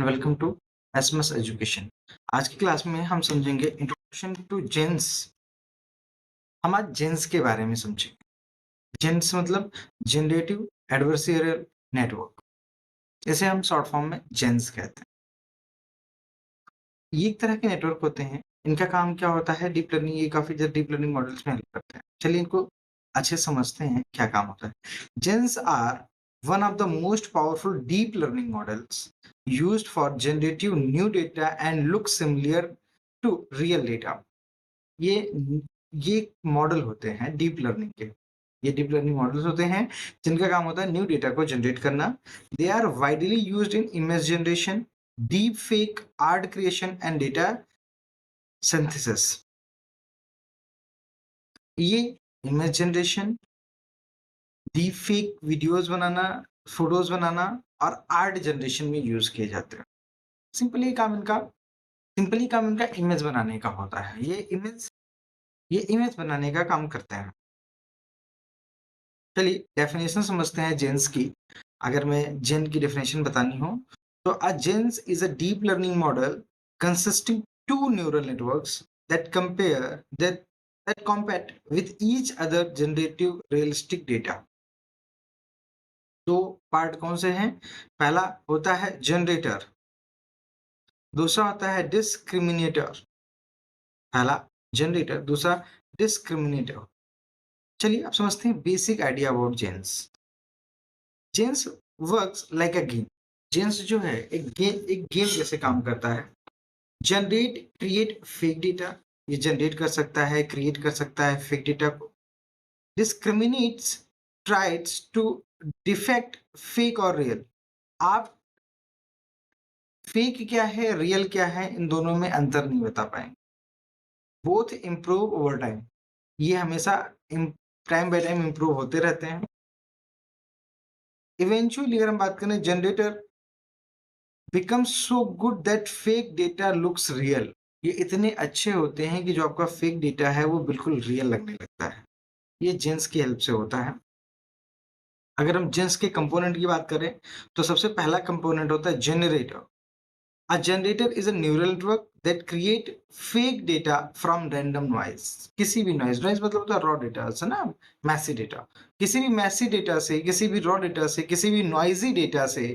And welcome to SMS education. आज की class में हम समझेंगे इंट्रोडक्शन टू जेन्स। हम आज जेन्स के बारे में समझेंगे। जेन्स मतलब जनरेटिव एडवर्सरियल नेटवर्क, इसे हम शॉर्ट फॉर्म में जेन्स कहते हैं। ये एक तरह के नेटवर्क होते हैं। इनका काम क्या होता है? डीप लर्निंग, ये काफी ज्यादा डीप लर्निंग मॉडल्स में हेल्प करते हैं। चलिए इनको अच्छे से समझते हैं क्या काम होता है। GANs are one of the most powerful deep learning models used for generative new data and look similar to real data। ये ये मॉडल होते हैं डीप लर्निंग के। ये डीप लर्निंग मॉडल्स होते हैं जिनका काम होता है न्यू डेटा को जनरेट करना। They are widely used in image generation, deep fake, art creation and data synthesis. ये image generation, deep fake videos बनाना, फोटोज बनाना और आर्ट जनरेशन में यूज किए जाते हैं। सिंपली काम इनका इमेज बनाने का होता है। ये इमेज बनाने का काम करते हैं। चलिए डेफिनेशन समझते हैं जेन्स की। अगर मैं जेन की डेफिनेशन बतानी हो तो a GANs is a deep learning model consisting two neural networks that compare that that compete with each other generative realistic data। दो पार्ट कौन से हैं? पहला होता है जनरेटर, दूसरा होता है डिस्क्रिमिनेटर। पहला जनरेटर, दूसरा डिस्क्रिमिनेटर। चलिए अब समझते हैं basic idea about GANs. GANs works like a game. GANs जो है एक गेम जैसे काम करता है। जनरेट क्रिएट फेक डेटा, ये जनरेट कर सकता है, क्रिएट कर सकता है फेक डेटा को। Discriminates, tries to defect fake और रियल। आप फेक क्या है, रियल क्या है, इन दोनों में अंतर नहीं बता पाएंगे। बोथ इम्प्रूव ओवर टाइम, ये हमेशा टाइम बाय टाइम इम्प्रूव होते रहते हैं। इवेंचुअली अगर हम बात करें, generator become so good that fake data looks real. ये इतने अच्छे होते हैं कि जो आपका फेक डेटा है वो बिल्कुल रियल लगने लगता है। ये जेन्स की हेल्प से होता है। अगर हम जेन्स के कंपोनेंट की बात करें तो सबसे पहला कंपोनेंट होता है generator. A generator is a neural network that create fake data from random noise। किसी भी नॉइज मतलब होता है रॉ डेटा है ना, मैसी डेटा। किसी भी मैसी डेटा से, किसी भी रॉ डेटा से, किसी भी नॉइजी डेटा से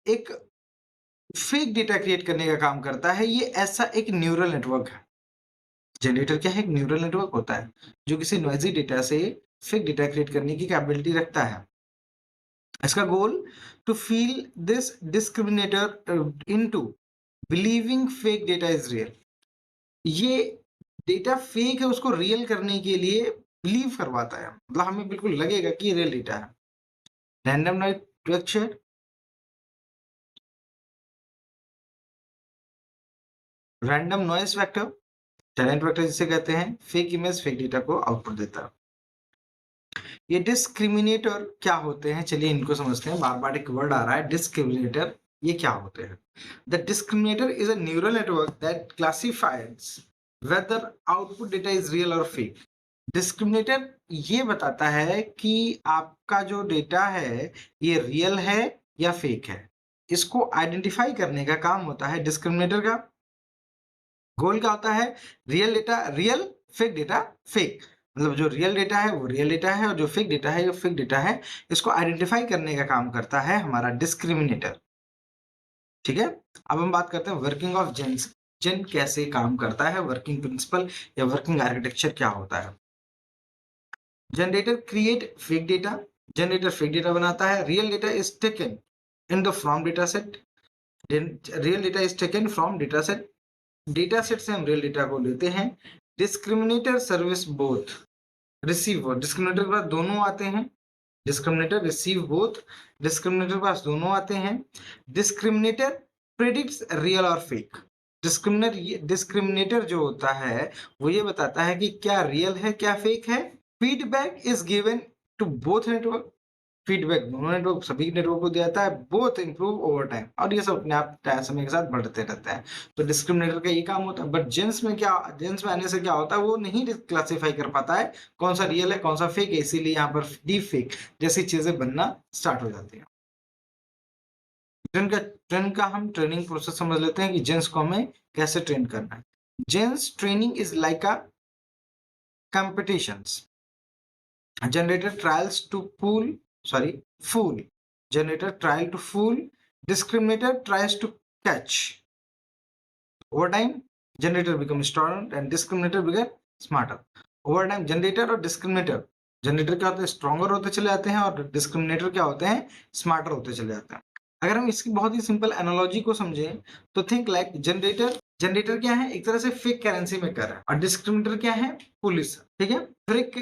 एक फेक डेटा क्रिएट करने का काम करता है। ये ऐसा एक न्यूरल नेटवर्क है। जनरेटर क्या है? एक न्यूरल नेटवर्क होता है जो किसी नॉइजी डेटा से फेक डेटा क्रिएट करने की कैपेबिलिटी रखता है। इसका goal to feel this discriminator into believing fake data is real. ये डेटा फेक है उसको रियल करने के लिए बिलीव करवाता है, मतलब हमें बिल्कुल लगेगा कि ये रियल डेटा है। Random noise vector, random noise vector, talent vector जिसे कहते हैं, फेक इमेज फेक डेटा को आउटपुट देता है। ये डिस्क्रिमिनेटर क्या होते हैं? चलिए इनको समझते हैं। बार बार एक वर्ड आ रहा है डिस्क्रिमिनेटर, ये क्या होते हैं? The discriminator is a neural network that classifies whether output data is real और फेक। डिस्क्रिमिनेटर ये बताता है कि आपका जो डेटा है ये रियल है या फेक है। इसको आइडेंटिफाई करने का काम होता है डिस्क्रिमिनेटर का। गोल क्या होता है? Real data real, fake data fake. मतलब जो रियल डेटा है वो रियल डेटा है और जो फेक डेटा है वो फेक डेटा है। इसको आइडेंटिफाई करने का काम करता है हमारा डिस्क्रिमिनेटर। ठीक है, अब हम बात करते हैं वर्किंग ऑफ जेन्स। जेन कैसे काम करता है, वर्किंग प्रिंसिपल या वर्किंग आर्किटेक्चर क्या होता है। Generator create fake data, generator fake data बनाता है। Real data is taken in the from data set, real data is taken from data set, data set से हम रियल डेटा को लेते हैं। Discriminator service both, receive both, discriminator के पास दोनों आते हैं। डिस्क्रिमिनेटर रिसीव बोथ, डिस्क्रिमिनेटर के पास दोनों आते हैं। डिस्क्रिमिनेटर प्रेडिक्ट्स रियल और फेक। डिस्क्रिमिनेटर जो होता है वो ये बताता है कि क्या रियल है क्या फेक है। Feedback is given to both network, feedback दोनों नेटवर्क, सभी नेटवर्क को दिया जाता है। बोथ इंप्रूव ओवर टाइम, और ये सब अपने आप समय के साथ बढ़ते रहते हैं। तो डिस्क्रिमिनेटर का ये काम होता है। बट जेन्स में क्या, जेन्स में आने से क्या होता है, वो नहीं क्लासिफाई कर पाता है कौन सा रियल है कौन सा फेक है, इसीलिए यहाँ पर डीप फेक जैसी चीजें बनना स्टार्ट हो जाती है। ट्रेन का हम ट्रेनिंग प्रोसेस समझ लेते हैं कि जेन्स को हमें कैसे ट्रेन करना है। GANs training is like a competitions. Generator trials to fool. Generator try to fool. Discriminator tries to catch. Over time, generator becomes stronger and discriminator becomes smarter. Over time, generator और discriminator, generator क्या होते हैं, stronger होते चले जाते हैं और discriminator क्या होते हैं, स्मार्टर होते चले जाते हैं। अगर हम इसकी बहुत ही सिंपल एनालॉजी को समझें तो थिंक लाइक जनरेटर क्या है, एक तरह से फेक करेंसी मेकर है और डिस्क्रिमिनेटर क्या है, पुलिस। ठीक है,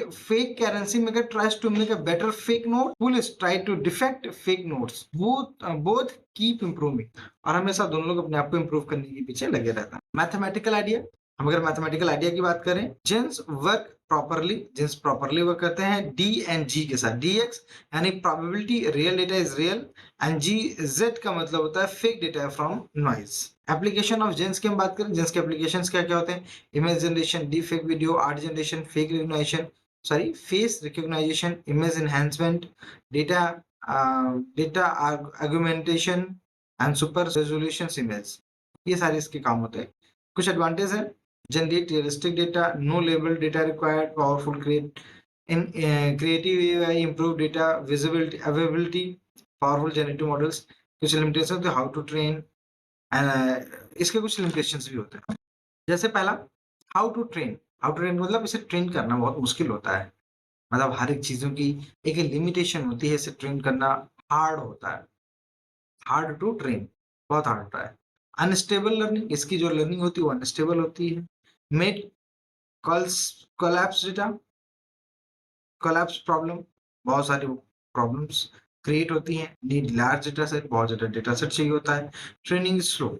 fake currency maker tries to make a better fake note, police try to defect fake notes. Both keep improving, और हमेशा दोनों लोग अपने आप को इंप्रूव करने के पीछे लगे रहते हैं। मैथमेटिकल आइडिया, हम अगर मैथमेटिकल आइडिया की बात करें, जेन्स प्रॉपरली वर्क करते हैं डी एंड जी के साथ। डी एक्स यानी probability real data is real, and G Z का मतलब होता है fake data from noise. Application of GANs की हम बात करें, जेन्स के एप्लीकेशन क्या क्या होते हैं, image generation, deepfake video, art generation, face recognisation, image enhancement, data argumentation and super resolution image, ये सारे इसके काम होते हैं। कुछ एडवांटेज है, generate realistic data, no label data required, powerful creative AI, improve data visibility, availability, powerful generative models। कुछ limitation होते हैं, हाउ टू ट्रेन, इसके कुछ लिमिटेशंस भी होते हैं। जैसे पहला, हाउ टू ट्रेन मतलब इसे ट्रेन करना बहुत मुश्किल होता है, मतलब हर एक चीजों की एक लिमिटेशन होती है, इसे ट्रेन करना हार्ड होता है, हार्ड टू ट्रेन, बहुत हार्ड होता है। अनस्टेबल लर्निंग, इसकी जो लर्निंग होती है वो अनस्टेबल होती है। Made collapse data, collapse problem, बहुत सारी प्रॉब्लम्स क्रिएट होती हैं। नीड लार्ज डेटा सेट, बहुत ज्यादा डेटा सेट चाहिए होता है। ट्रेनिंग स्लो,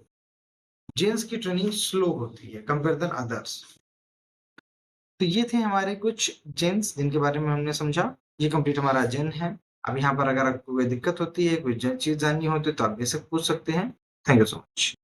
जेन्स की ट्रेनिंग स्लो होती है कंपेयर देन अदर्स। तो ये थे हमारे कुछ जेन्स जिनके बारे में हमने समझा। ये कंप्लीट हमारा जेन है। अब यहाँ पर अगर आपको कोई दिक्कत होती है, कोई चीज जाननी होती है तो आप बेशक पूछ सकते हैं। Thank you so much.